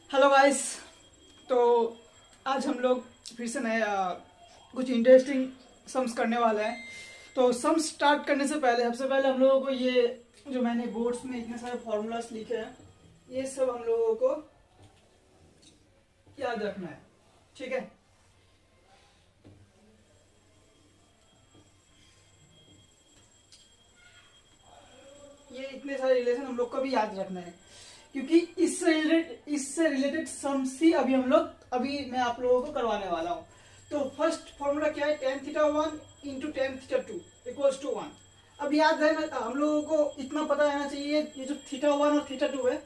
Hello guys. तो आज हम लोग फिर से नए कुछ इंटरेस्टिंग सम्स करने वाले हैं। तो सम्स स्टार्ट करने से पहले सबसे पहले हम लोगों को ये जो मैंने बोर्ड्स में इतने सारे फॉर्मूलास लिखे हैं ये सब हम लोगों को याद रखना है, ठीक है। ये इतने सारे रिलेशन हम लोग को भी याद रखना है क्योंकि इससे रिलेटेड सम्स ही अभी मैं आप लोगों को करवाने वाला हूँ। तो फर्स्ट फॉर्मूला क्या है, tan theta 1 into tan theta 2 equals to 1। अब याद है हम लोगों को इतना पता रहना चाहिए, ये जो थीटा 1 और थीटा 2 है,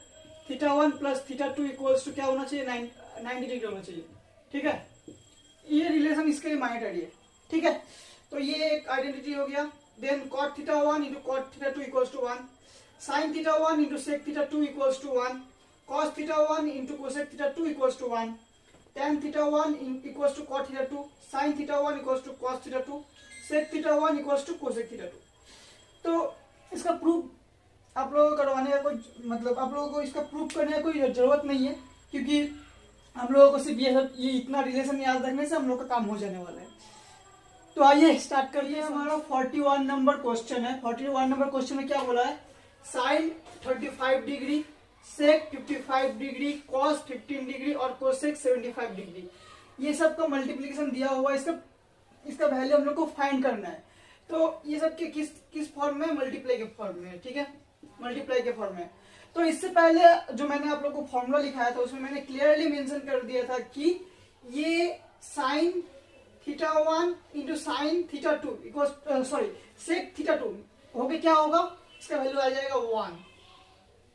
theta 1 plus theta 2 equals to क्या होना चाहिए, 90 डिग्री होना चाहिए, ठीक है। ये रिलेशन इसके लिए माइनर है, ठीक है। तो ये एक आइडेंटिटी हो गया। Then cot theta 1 into cot theta 2 equals to 1, sin theta 1 into sec theta 2 equals to 1, cos theta 1 into cosec theta 2 equals to 1, tan theta 1 equals to cot theta 2, sin theta 1 equals to cos theta 2, sec theta 1 equals to cosec theta 2। तो इसका proof आप लोगों को करवाने का कोई आप लोगों को इसका प्रूफ करने का कोई जरूरत नहीं है क्योंकि हम लोगों को सिर्फ ये इतना रिलेशन याद रखने से हम लोग का काम हो जाने वाला है। तो आइए स्टार्ट करिए। हमारा 41 नंबर क्वेश्चन है। 41 नंबर क्वेश्चन में क्या बोला है, साइन 35 डिग्री, सेक 55 डिग्री, कॉस 15 डिग्री और कोसेक 75 डिग्री, ये सब का मल्टीप्लीकेशन दिया हुआ है। इसका वैल्यू हम लोग को फाइंड करना है। तो ये सब के किस फॉर्म में, मल्टीप्लाई के फॉर्म में, ठीक है, मल्टीप्लाई के फॉर्म में। तो इससे पहले जो मैंने आप लोग को फॉर्मूला लिखाया था उसमें मैंने क्लियरली मेंशन कर दिया था कि ये sine theta 1 into sine theta 2 equal sec theta 2 हो गया, क्या होगा, इसका वैल्यू आ जाएगा 1,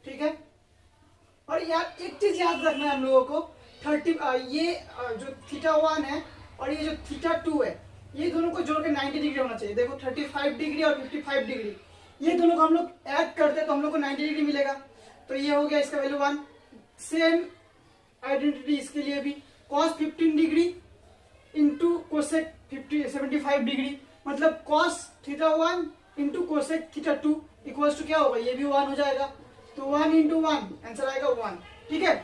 ठीक है। और यार एक चीज याद रखना है हम लोगों को, ये जो थीटा 1 है और ये जो थीटा 2 है, ये दोनों को जोड़ के 90 डिग्री होना चाहिए। देखो 35 डिग्री और 55 डिग्री, ये दोनों को हम लोग ऐड करते हैं तो हम लोग को 90 डिग्री मिलेगा। तो ये हो गया इसका वैल्यू 1। सेम आइडेंटिटी इसके लिए भी, cos 15 degree into cosec 75 degree, मतलब cos theta 1 into cosec theta 2 equals to क्या होगा, ये भी 1 हो जाएगा। तो 1 इंटू 1 आंसर आएगा 1, ठीक है।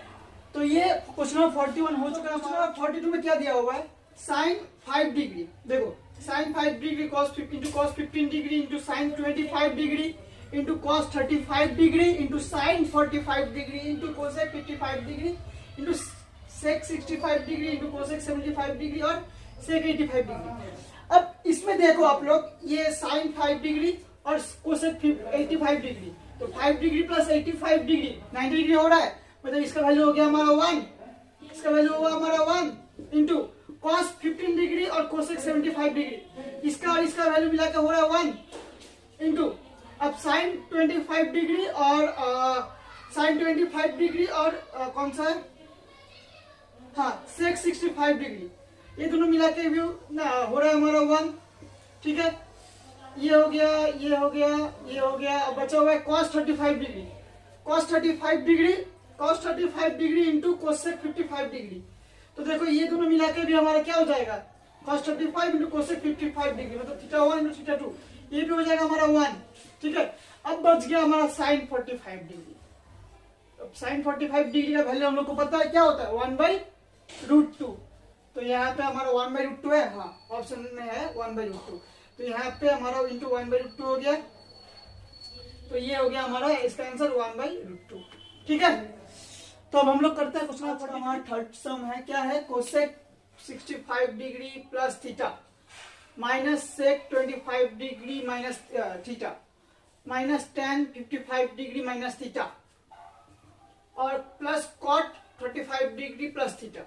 तो ये क्वेश्चन नंबर 41 हो चुका है। क्वेश्चन नंबर 42 में क्या दिया हुआ है, साइन 5 डिग्री, देखो sine 5 degree cos 15 degree into sine 25 degree into cos 35 degree into sine 45 degree into cosec 55 degree into sec 65 degree into cosec 75 degree और सेक 85 डिग्री। अब इसमें देखो आप लोग, ये साइन 5 डिग्री और कोसेक 85 डिग्री, तो 5 डिग्री प्लस 85 डिग्री 90 डिग्री हो रहा है, मतलब इसका वैल्यू हो गया हमारा 1, इसका वैल्यू होगा हमारा 1 इंटू cos 15 डिग्री और कोसेक 75 डिग्री, इसका और इसका वैल्यू मिला के हो रहा है 1 इंटू अब साइन 25 डिग्री और साइन 25 डिग्री और कौन सा है, हाँ सेक 65 डिग्री, ये दोनों मिला के व्यू हो रहा है हमारा 1, ठीक है। ये हो गया, ये हो गया, ये हो गया। अब बचा हुआ है cos 35 degree, cos 35 degree into cosec 55 degree. तो देखो ये दोनों मिला के भी हमारा क्या हो जाएगा, cos 35 इंटू कोसेक 55 डिग्री, मतलब थीटा 1 इंटू थीटा 2, ये भी हो जाएगा हमारा 1, ठीक है। अब बच गया हमारा साइन 45 डिग्री। अब साइन 45 डिग्री का वैल्यू हम लोग को पता है क्या होता है, 1/√2। तो यहाँ पे हमारा 1/√2 है, हाँ ऑप्शन में है 1/√2, तो यहाँ पे हमारा इंटू 1/√2 हो गया। तो ये हो गया हमारा, इसका आंसर 1/√2, ठीक है। तो अब हम लोग करते हैं क्वेश्चन नंबर, हमारा थर्ड सम है, क्या है, cosec 65 degree plus theta minus sec 25 degree minus theta minus tan 55 degree minus theta और plus cot 35 degree plus theta.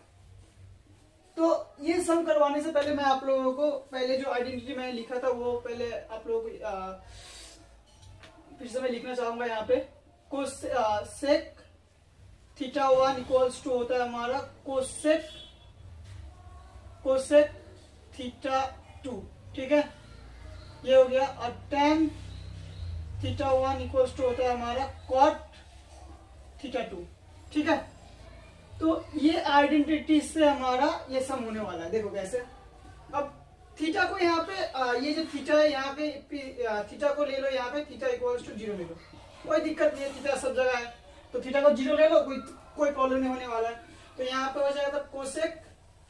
तो ये सम करवाने से पहले मैं आप लोगों को पहले जो आइडेंटिटी मैंने लिखा था वो पहले आप लोगों को फिर से मैं लिखना चाहूंगा यहाँ पे। सेक थीटा 1 इक्वल्स टू होता है हमारा कोसेक थीटा 2, ठीक है, ये हो गया। और tan थीटा 1 इक्वल्स टू होता है हमारा cot थीटा 2, ठीक है। तो ये आइडेंटिटी से हमारा ये सम होने वाला है। देखो कैसे, अब थीटा को यहाँ पे ये जो थीटा है यहाँ पे थीटा को ले लो, यहाँ पे थीटा इक्वल्स टू 0 ले लो, कोई दिक्कत नहीं है, थीटा सब जगह है, तो थीटा को 0 ले लो, कोई कोई प्रॉब्लम नहीं होने वाला है। तो यहाँ पे हो जाएगा कोसेक,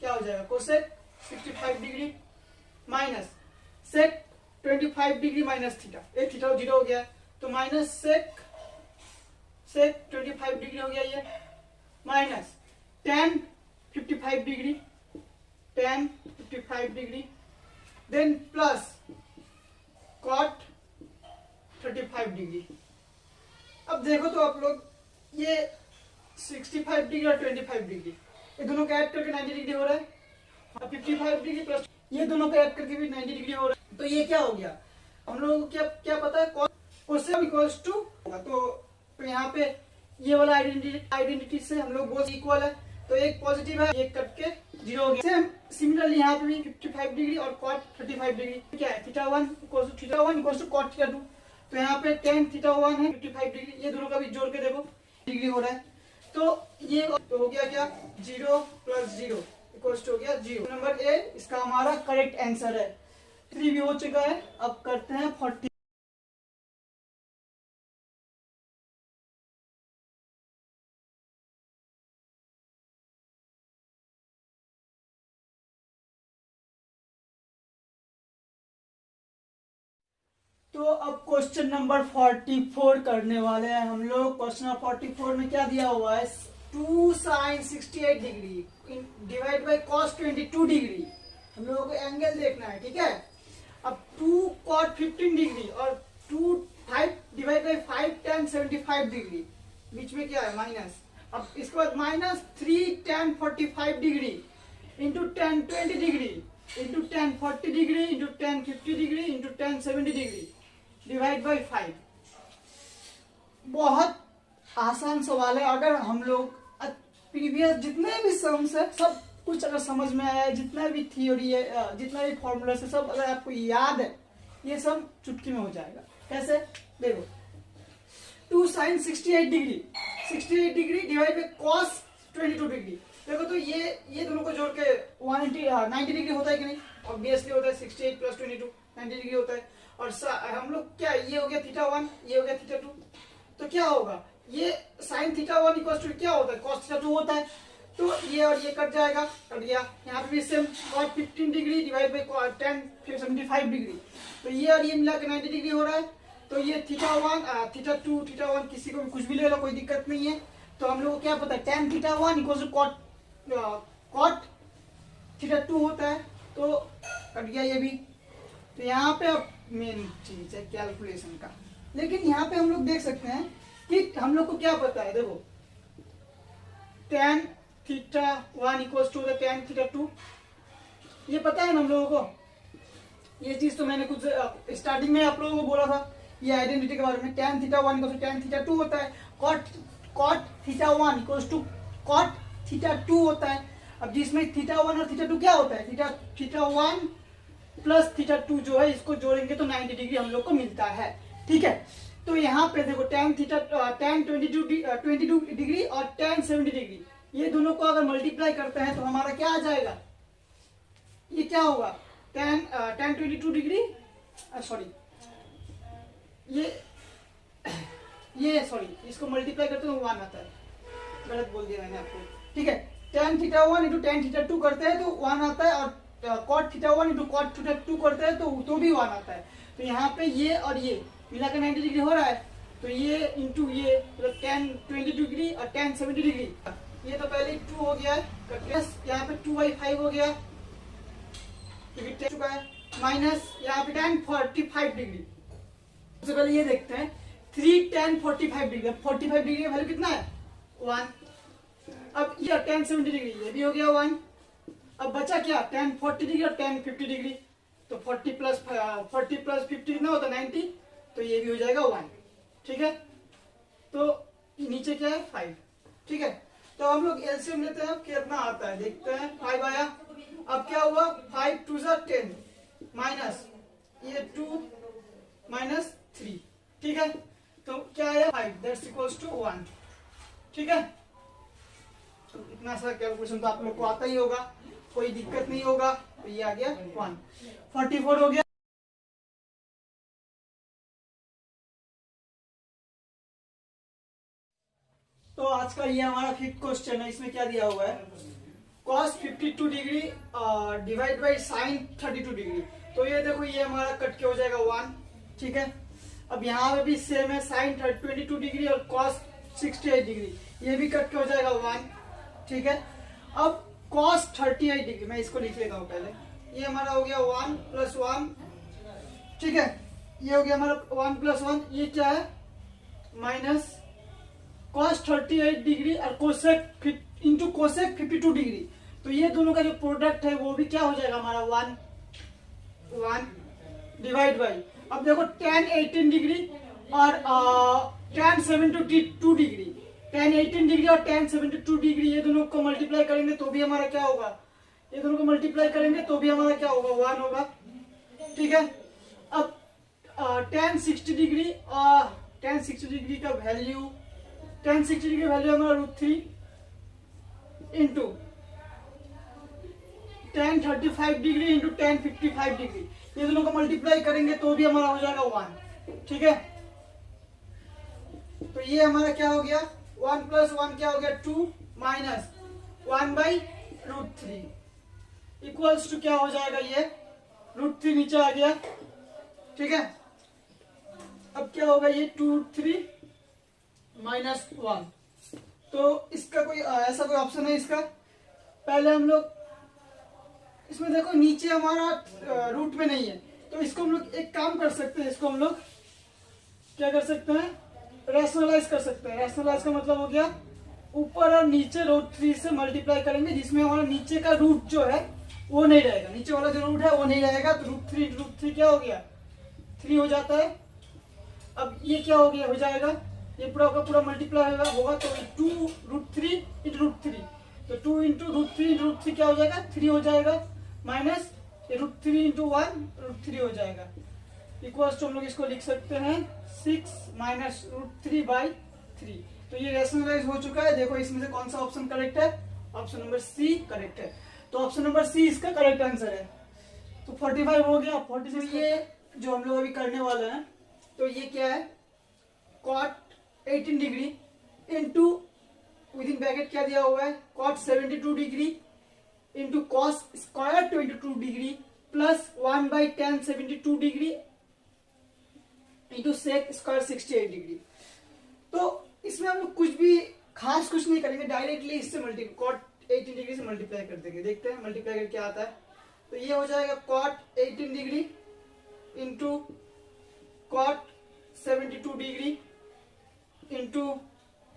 क्या हो जाएगा, cosec 65 degree minus sec 25 degree minus theta, एक थीटा 0 हो गया, तो माइनस सेक 25 डिग्री हो गया ये, minus tan 55 degree, tan 55 degree, then plus cot 35 degree. अब देखो तो आप लोग, ये 65 डिग्री और 25 डिग्री ये दोनों का ऐड करके 90 डिग्री हो रहा है, और 55 डिग्री प्लस ये दोनों का ऐड करके भी 90 डिग्री हो रहा है। तो ये क्या हो गया, हम लोगों को क्या पता है, कोसेक इक्वल्स टू होगा। तो यहाँ पे ये वाला आइडेंटिटी से हम लोग बोथ इक्वल है, तो एक पॉजिटिव है, एक कट के 0 हो गया। सेम सिमिलरली यहाँ पे भी 55 डिग्री और cot 35 डिग्री क्या है, θ1 इक्वल्स टू cot θ2। तो यहाँ पे tan θ1 है 55 डिग्री, ये दोनों का भी जोड़ के देखो डिग्री हो रहा है। तो ये हो गया क्या, 0 + 0 इक्वल्स टू हो गया 0। नंबर ए इसका हमारा करेक्ट आंसर है। 3 भी हो चुका है, अब करते हैं 40। तो अब क्वेश्चन नंबर 44 करने वाले हैं हम लोग। क्वेश्चन नंबर 44 में क्या दिया हुआ है, 2 sin 68 degree divide by cos 22 degree. हम लोगों को एंगल देखना है, ठीक है। अब 2 cot 15 डिग्री और 5 डिवाइड बाय 5 tan 75 डिग्री, बीच में क्या है माइनस। अब इसके बाद minus 3 tan 45 degree into tan 20 degree into tan 40 degree into tan 50 degree into tan 70 degree divide by 5। बहुत आसान सवाल है। अगर हम लोग प्रीवियस जितने भी सम्स है सब कुछ अगर समझ में आया है, जितना भी थ्योरी है, जितना भी फॉर्मूला है, सब अगर आपको याद है, ये सब चुटकी में हो जाएगा। कैसे, देखो 2 sin 68 degree divide by cos 22 degree. देखो तो ये दोनों को जोड़ के 90 डिग्री होता है कि नहीं, ऑब्वियसली होता है। 68 + 22 90 डिग्री होता है। और हम लोग क्या, ये हो गया θ1, ये हो गया θ2, तो क्या होगा, ये sin θ1 इक्वल टू क्या होता है, cos θ2 होता है। तो ये और ये कट जाएगा, कट गया। यहाँ पे भी same cot 15 degree divide by tan 75 degree, तो ये और ये मिला के 90 डिग्री हो रहा है। तो ये θ1 θ2 θ1 किसी को भी कुछ भी ले लो, कोई दिक्कत नहीं है। तो हम लोग को क्या पता है, tan θ1 इक्वल टू cot θ2 होता है, तो कट गया ये भी। तो यहाँ पे अब मेन चीज है कैलकुलेशन का। लेकिन यहाँ पे हम लोग देख सकते हैं कि हम लोग को क्या पता है, देखो tan θ1 इक्वल टू tan θ2, ये पता है ना हम लोगों को। ये चीज तो मैंने कुछ स्टार्टिंग में आप लोगों को बोला था, ये आइडेंटिटी के बारे में। tan θ1 इक्वल टू tan θ2 होता है, cot θ1 इक्वल टू cot θ2 होता है। अब जिसमें θ1 और θ2 क्या होता है, θ1 प्लस θ2 जो है, इसको जोड़ेंगे तो 90 डिग्री हम लोग को मिलता है, ठीक है। तो यहाँ पे देखो tan 22 डिग्री और tan 70 डिग्री, ये दोनों को अगर मल्टीप्लाई करते हैं तो हमारा क्या आ जाएगा, ये क्या होगा, tan 22 डिग्री, सॉरी ये सॉरी, इसको मल्टीप्लाई करते हैं तो 1 आता है, गलत बोल दिया मैंने आपको, ठीक है। tan θ1 इंटू tan θ2 करते हैं तो 1 आता है, और cot θ1 इंटू cot θ2 करते हैं तो भी 1 आता है। तो यहाँ पे ये और ये मिला के 90 डिग्री हो रहा है, तो ये इंटू ये मतलब tan 20 डिग्री और tan 70 डिग्री, ये तो पहले 2 हो गया है, प्लस यहाँ पे 2/5 हो गया, क्योंकि चुका है, माइनस यहाँ पे tan 45 डिग्री। सबसे पहले ये देखते हैं 3 tan 45 डिग्री, 45 डिग्री का वैल्यू कितना है, 1। अब ये tan 70 डिग्री, ये भी हो गया 1। अब बचा क्या, tan 40 डिग्री और tan 50 डिग्री, तो 40 प्लस 50 कितना होता है, 90, तो ये भी हो जाएगा 1, ठीक है। तो नीचे क्या है, 5, ठीक है। तो हम लोग एलसीएम लेते हैं, कितना आता है देखते हैं, 5 आया। अब क्या हुआ, 5 2 10 माइनस ये 2 माइनस 3, ठीक है। तो क्या आया, 5 दैट्स इक्वल्स टू 1, ठीक है। तो इतना सा कैलकुलेशन तो आप लोग को आता ही होगा, कोई दिक्कत नहीं होगा। तो ये आ गया 1, 44 हो गया। तो आज का ये हमारा 5th क्वेश्चन है। इसमें क्या दिया हुआ है, cos 52 degree divide by sin 32 degree. तो ये देखो ये हमारा कट के हो जाएगा 1, ठीक है। अब यहाँ पे भी सेम है, sin 22 डिग्री और cos 68 डिग्री, ये भी कट के हो जाएगा 1, ठीक है। अब cos 38 डिग्री, मैं इसको लिख लेता हूँ पहले, ये हमारा हो गया 1 + 1, ठीक है। ये हो गया हमारा 1 + 1, ये क्या है माइनस cos 38 डिग्री और कोसेक इंटू कोसेक 52 डिग्री। तो ये दोनों का जो प्रोडक्ट है वो भी क्या हो जाएगा हमारा 1 डिवाइड बाई, अब देखो tan 18 डिग्री और tan 72 डिग्री, tan 18 डिग्री और tan 72 डिग्री, ये दोनों को मल्टीप्लाई करेंगे तो भी हमारा क्या होगा, ये दोनों को मल्टीप्लाई करेंगे तो भी हमारा क्या होगा 1 होगा, ठीक है। अब tan 60 डिग्री और tan 60 डिग्री का वैल्यू, tan 60 डिग्री का वैल्यू हमारा √3 into tan 35 degree into tan 55 degree, ये दोनों को मल्टीप्लाई करेंगे तो भी हमारा हो जाएगा 1, ठीक है। तो ये हमारा क्या हो गया 1 + 1 क्या हो गया 2 माइनस 1/√3 इक्वल्स टू क्या हो जाएगा, ये √3 नीचे आ गया, ठीक है। अब क्या होगा ये 2√3 माइनस 1। तो इसका कोई ऐसा कोई ऑप्शन है इसका, पहले हम लोग इसमें देखो नीचे हमारा रूट में नहीं है, तो इसको हम लोग एक काम कर सकते हैं, इसको हम लोग क्या कर सकते हैं, रैशनलाइज कर सकते हैं। रैशनलाइज का मतलब हो गया ऊपर और नीचे √3 से मल्टीप्लाई करेंगे, जिसमें हमारा नीचे का रूट जो है वो नहीं रहेगा, नीचे वाला जो रूट है वो नहीं रहेगा, तो √3 क्या हो गया 3 हो जाता है। अब ये क्या हो गया, हो जाएगा ये पूरा का पूरा मल्टीप्लाई होगा, तो 2√3 × √3, तो 2 × √3 × √3 क्या हो जाएगा 3 हो जाएगा, माइनस √3 × 1 √3 हो जाएगा, इक्वल्स टू हम लोग इसको लिख सकते हैं 6 माइनस √3/3। तो ये रैशनलाइज हो चुका है। देखो इसमें से कौन सा ऑप्शन करेक्ट है, ऑप्शन नंबर सी करेक्ट है, तो ऑप्शन नंबर सी इसका करेक्ट आंसर है। तो 45 हो गया, 46 ये जो हम लोग अभी करने वाले हैं, तो ये क्या है cot 18 degree into with in bracket क्या दिया हुआ है cot 72 degree into cos square 22 degree plus 1/tan 72 degree into sec square 68 degree. तो इसमें हम लोग कुछ भी खास कुछ नहीं करेंगे, डायरेक्टली इससे cot 18 डिग्री से मल्टीप्लाई कर देंगे, देखते हैं मल्टीप्लाई करके क्या आता है। तो ये हो जाएगा cot 18 degree into cot 72 degree into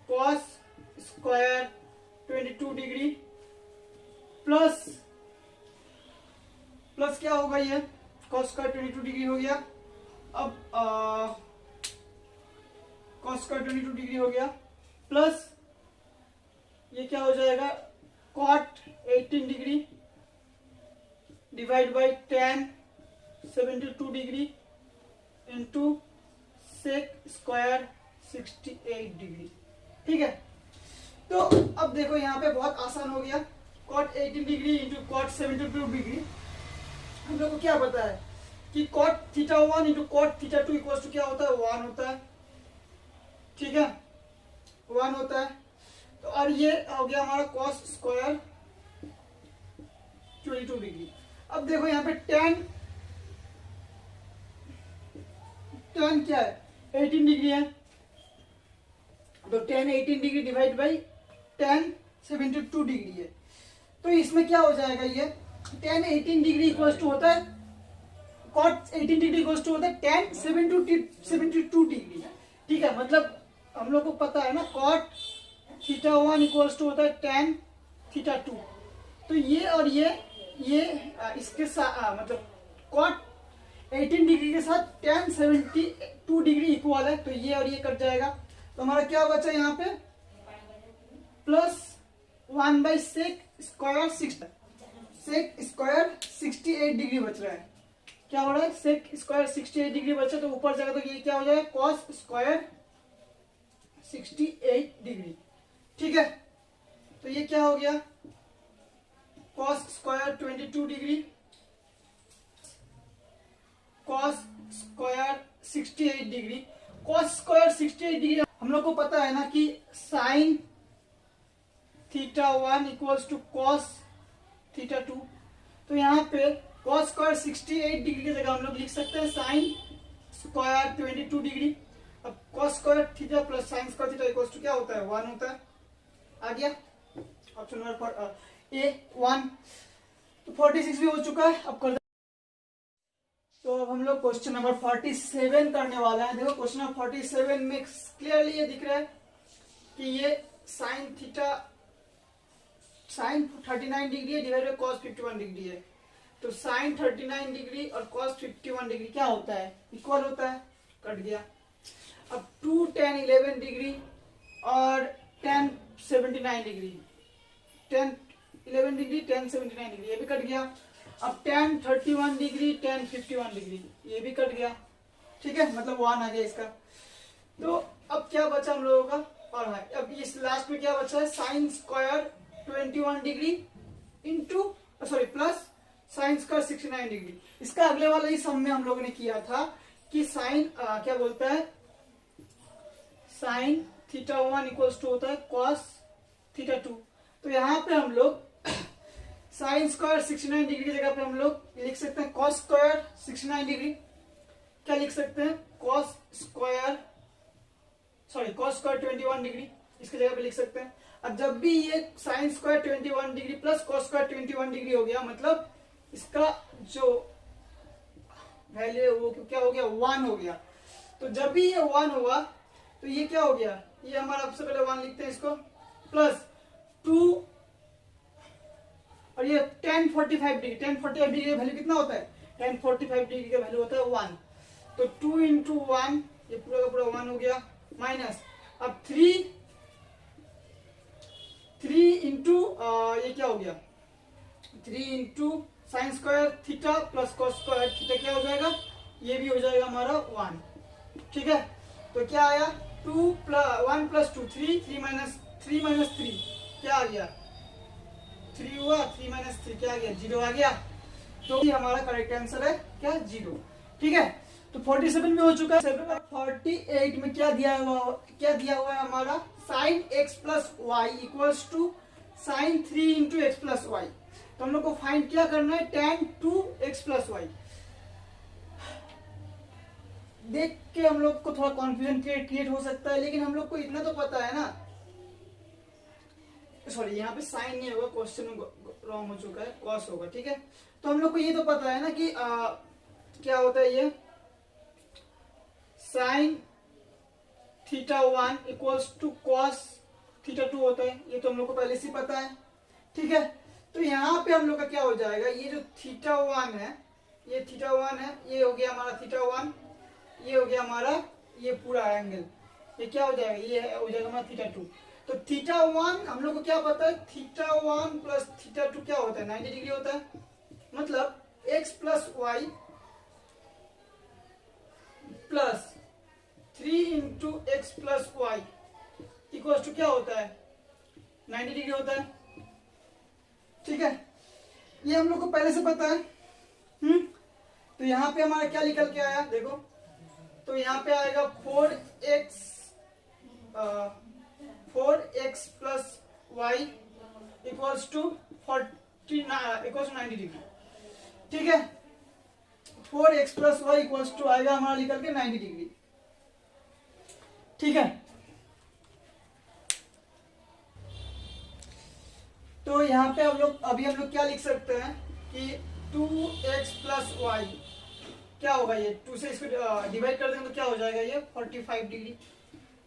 cos square 22 degree plus क्या होगा ये cos स्क्वायर 22 डिग्री हो गया। अब cos स्क्वायर 22 डिग्री हो गया प्लस ये क्या हो जाएगा cot 18 degree divide by tan 72 degree into sec square 68 degree, ठीक है। तो अब देखो यहाँ पे बहुत आसान हो गया, cot 18 degree into cot 72 degree, हम लोग को क्या पता है कि cot θ1 into cot θ2 equal to क्या होता है 1 होता है, ठीक है 1 होता है। तो और ये हो गया हमारा cos स्क्वायर 22 डिग्री। अब देखो यहाँ पे tan क्या है 18 डिग्री है, तो tan 18 degree divide by tan 72 degree है, तो इसमें क्या हो जाएगा ये tan 18 डिग्री इक्वल टू होता है cot 18 डिग्री इक्वल टू होता है tan 72 डिग्री, ठीक है। मतलब हम लोग को पता है ना cot θ1 इक्वल टू होता है tan θ2, तो ये और ये इसके साथ मतलब cot 18 डिग्री के साथ tan 72 डिग्री इक्वल है, तो ये और ये कट जाएगा, तो हमारा क्या बचा यहाँ पे प्लस 1/sec स्क्वायर 68 डिग्री बच रहा है, क्या हो रहा है sec स्क्वायर 68 डिग्री बचा, तो ऊपर जाएगा तो ये क्या हो जाएगा cos स्क्वायर 68 डिग्री, ठीक है। तो ये क्या हो गया cos square 22 degree cos square 68 degree, cos square 68 degree हम लोग को पता है ना कि sin theta 1 equals to cos theta 2। तो यहाँ पे कॉस स्क्वायर 68 डिग्री की जगह हम लोग लिख सकते हैं साइन स्क्वायर 22 डिग्री। अब cos square theta plus sine square theta equals to क्या होता है 1 होता है। आ गया ऑप्शन नंबर ए 1। तो 46 भी हो चुका है। अब कर तो अब हम लोग क्वेश्चन नंबर 47 करने वाला है। देखो क्वेश्चन नंबर 47 में क्लियरली ये दिख रहा है कि ये साइन थीटा साइन 39 डिग्री है डिवाइड बाय कॉस 51 डिग्री है। तो साइन 39 डिग्री और कॉस 51 डिग्री क्या होता है इक्वल होता है। कट गया। अब 2 tan 11 डिग्री और tan 79 डिग्री 10 11 डिग्री 10 79 डिग्री ये भी कट गया। अब tan 31 डिग्री tan 51 डिग्री ये भी कट गया। ठीक है मतलब 1 आ गया इसका। तो अब क्या बचा हम लोगों का और है अब इस लास्ट में क्या बचा है sine square 21 degree into sorry plus sine square 69 degree. इसका अगले वाला ही सम में हम लोगों ने किया था कि साइन क्या बोलता है साइन थीटा 1 इक्वल्स टू होता है कॉस थीटा 2। तो यहाँ पे हम लोग साइन स्क्वायर 69 डिग्री की जगह पे हम लोग लिख सकते हैं कॉस स्क्वायर 69 डिग्री। क्या लिख सकते हैं कॉस स्क्वायर 21 डिग्री इसकी जगह पे लिख सकते हैं। अब जब भी ये sine square 21 degree plus cos square 21 degree हो गया मतलब इसका जो वैल्यू वो क्या हो गया 1 हो गया। तो जब भी ये 1 होगा तो ये क्या हो गया ये हमारा सबसे पहले 1 लिखते हैं इसको प्लस 2 और ये tan 45 डिग्री का वैल्यू कितना होता है tan 45 डिग्री का वैल्यू होता है 1। तो 2 इंटू 1 ये पूरा का पूरा 1 हो गया माइनस अब 3 इंटू ये क्या हो गया 3 into sine square theta plus cos square theta क्या हो जाएगा ये भी हो जाएगा हमारा 1। ठीक है तो क्या आया 1 प्लस 2 3 माइनस 3 क्या आ गया 3 हुआ 3 माइनस 3 क्या आ गया 0 आ गया। तो ये हमारा करेक्ट आंसर है क्या 0। ठीक है तो 47 में हो चुका है। 48 में क्या दिया हुआ है हमारा sine x plus y equals to sine 3 into x plus y. तो हम लोग को फाइंड क्या करना है tan 2x प्लस वाई। देख के हम लोग को थोड़ा कॉन्फ्यूजन क्रिएट हो सकता है लेकिन हम लोग को इतना तो पता है ना सॉरी यहाँ पे साइन नहीं होगा क्वेश्चन में रॉन्ग हो चुका है कॉस होगा। ठीक है तो हम लोग को ये तो पता है ना कि क्या होता है ये sine theta 1 equals to cos theta 2 होता है ये तो हम लोग को पहले से पता है। ठीक है तो यहाँ पे हम लोग का क्या हो जाएगा ये जो थीटा 1 है ये थीटा 1 है ये हो गया हमारा थीटा 1 ये हो गया हमारा ये पूरा एंगल ये क्या हो जाएगा ये हो जाएगा हमारा थीटा 2। तो थीटा 1 हम लोग को क्या पता है थीटा 1 प्लस थीटा 2 क्या होता है 90 डिग्री होता है। मतलब x plus y plus 3 into x plus y equal to क्या होता है 90 डिग्री होता है। ठीक है ये हम लोग को पहले से पता है। तो यहाँ पे हमारा क्या निकल के आया देखो तो यहाँ पे आएगा 4x plus y equals to 90 degree. ठीक है 4x plus y equals to आएगा हमारा निकल के 90 डिग्री। ठीक है तो यहाँ पे हम लोग क्या लिख सकते हैं कि 2x प्लस वाई क्या होगा ये 2 से इसको डिवाइड कर देंगे तो क्या हो जाएगा ये 45 डिग्री।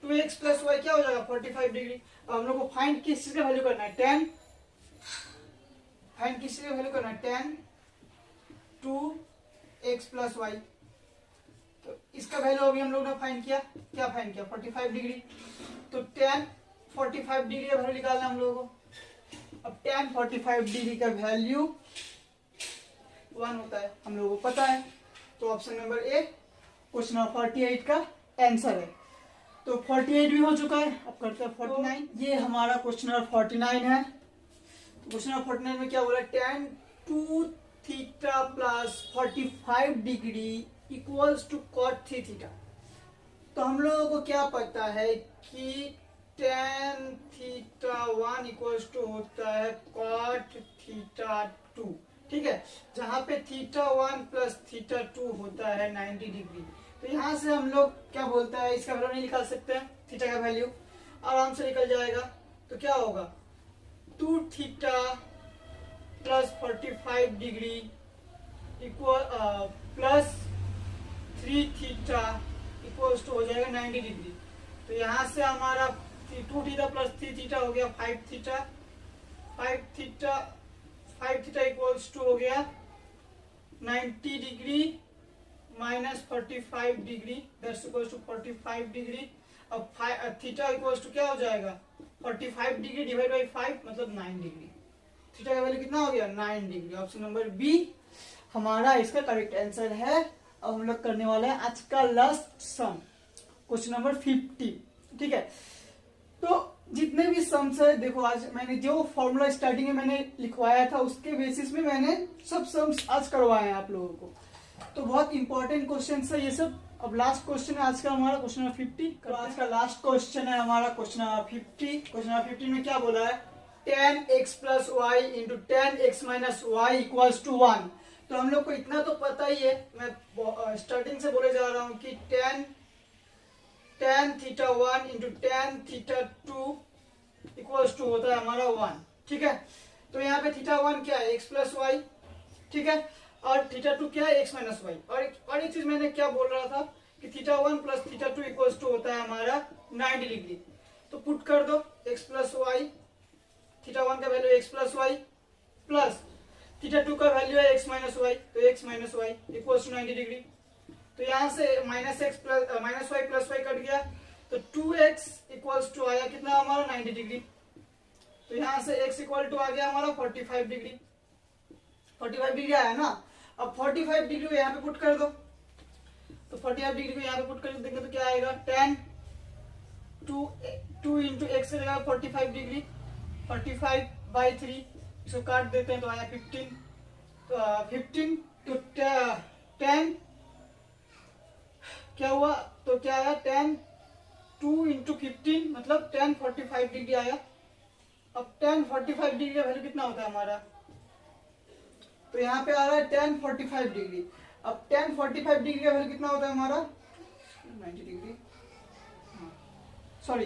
2x प्लस वाई क्या हो जाएगा 45 डिग्री। अब हम लोग को फाइंड किस चीज का वैल्यू करना है tan फाइंड किस चीज का वैल्यू करना है tan 2x प्लस वाई। तो इसका वैल्यू अभी हम लोग ने फाइंड किया क्या फाइंड किया 45 डिग्री। तो tan 45 डिग्री का वैल्यू निकालना हम लोगों को। अब tan 45 डिग्री का वैल्यू 1 होता है हम लोगों को पता है। तो option number A question number 48 का आंसर है। तो 48 भी हो चुका है। अब करते हैं 49। ये हमारा क्वेश्चन नंबर 49 है। क्वेश्चन नंबर 49 में क्या बोला tan 2 theta plus 45 degree equals to cot 3 theta. तो हम लोगों को क्या पता है कि tan थीटा 1 इक्वल्स टू होता है cot थीटा 2। ठीक है, जहां पे थीटा 1 प्लस थीटा 2 होता है 90 डिग्री। तो यहाँ से हम लोग क्या बोलते हैं, इसका वैल्यू नहीं निकाल सकते हैं, थीटा का वैल्यू आराम से निकल जाएगा। तो क्या होगा 2 theta plus 45 degree equal plus 3 theta equals to हो जाएगा 90 डिग्री। तो यहाँ से हमारा 2 थीटा प्लस 3 थीटा हो गया 5 थीटा। 5 थीटा इक्वल्स टू हो गया 90 degree minus 45 degree, that's equals to 45 degree. अब थीटा इक्वल्स टू क्या हो जाएगा 45 डिग्री डिवाइड बाई 5 मतलब 9 डिग्री। थीटा का वैल्यू कितना हो गया 9 डिग्री। ऑप्शन नंबर बी हमारा इसका करेक्ट आंसर है। अब हम लोग करने वाले हैं आज का लास्ट सम, क्वेश्चन नंबर 50। ठीक है, तो जितने भी सम्स है देखो, आज मैंने जो फॉर्मूला स्टार्टिंग में मैंने लिखवाया था उसके बेसिस में मैंने सब सम्स आज करवाए हैं आप लोगों को। तो बहुत इंपॉर्टेंट क्वेश्चन है ये सब। अब लास्ट क्वेश्चन है आज का हमारा क्वेश्चन नंबर 50। तो आज का लास्ट क्वेश्चन है हमारा क्वेश्चन नंबर 50। क्वेश्चन नंबर 50 में क्या बोला है, tan x plus y into tan x minus y equals to 1। तो हम लोग को इतना तो पता ही है, मैं स्टार्टिंग से बोले जा रहा हूँ कि tan theta 1 into tan theta 2 equals to होता है हमारा 1। ठीक है, तो यहाँ पे थीटा 1 क्या है x प्लस वाई। ठीक है, और थीटा 2 क्या है x माइनस वाई। और एक चीज मैंने क्या बोल रहा था कि theta 1 plus theta 2 equals to होता है हमारा 90 डिग्री। तो पुट कर दो x प्लस वाई, थीटा 1 का value x plus y plus theta 2 का वैल्यू है x माइनस वाई, तो x minus y equals to 90 degree. तो यहाँ से minus y plus y cut गया, तो 2x इक्वल्स टू आया कितना हमारा 90 डिग्री। तो यहाँ से x इक्वल टू आ गया हमारा 45 डिग्री। 45 डिग्री आया ना। अब 45 डिग्री को यहाँ पे पुट कर दो, तो 45 डिग्री को यहाँ पे पुट कर देंगे तो क्या आएगा tan 2 इंटू एक्स से जाएगा 45 डिग्री, 45 बाई 3, इसको काट देते हैं तो आया 15। तो 15 तो tan क्या हुआ, तो क्या आया tan 2 इंटू 15 मतलब tan 45 डिग्री आया। अब tan 45 डिग्री का वैल्यू कितना होता है हमारा, तो यहाँ पे आ रहा है tan 45 डिग्री। अब tan 45 डिग्री का वैल्यू कितना होता है हमारा 90 डिग्री, सॉरी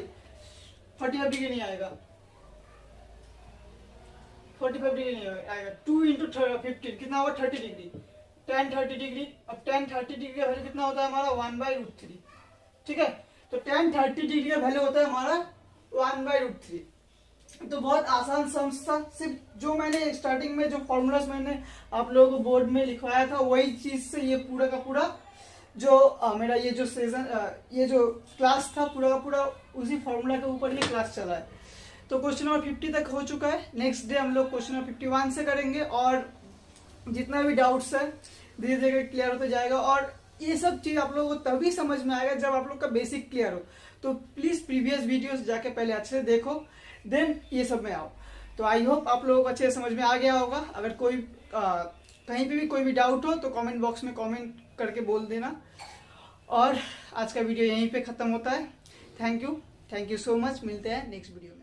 45 डिग्री नहीं आएगा, 45 डिग्री नहीं आएगा। 2 इंटू 15 कितना होगा 30 डिग्री, tan 30 डिग्री। अब tan 30 डिग्री का वैल्यू कितना होता है हमारा 1/√3। ठीक है, तो tan 30 डिग्री का वैल्यू होता है हमारा 1/√3। तो बहुत आसान सम्स था, सिर्फ जो मैंने स्टार्टिंग में जो फॉर्मूलाज मैंने आप लोगों को बोर्ड में लिखवाया था वही चीज से ये पूरा का पूरा जो मेरा ये जो ये जो क्लास था पूरा का पूरा उसी फॉर्मूला के ऊपर ये क्लास चला है। तो क्वेश्चन नंबर 50 तक हो चुका है। नेक्स्ट डे हम लोग क्वेश्चन नंबर 51 से करेंगे और जितना भी डाउट्स है धीरे धीरे क्लियर होता जाएगा। और ये सब चीज आप लोगों को तभी समझ में आएगा जब आप लोग का बेसिक क्लियर हो। तो प्लीज प्रीवियस वीडियोस जाके पहले अच्छे से देखो, देन ये सब में आओ। तो आई होप आप लोगों को अच्छे से समझ में आ गया होगा। अगर कोई कहीं पे भी कोई भी डाउट हो तो कमेंट बॉक्स में कमेंट करके बोल देना। और आज का वीडियो यहीं पे खत्म होता है। Thank you so much. मिलते हैं नेक्स्ट वीडियो।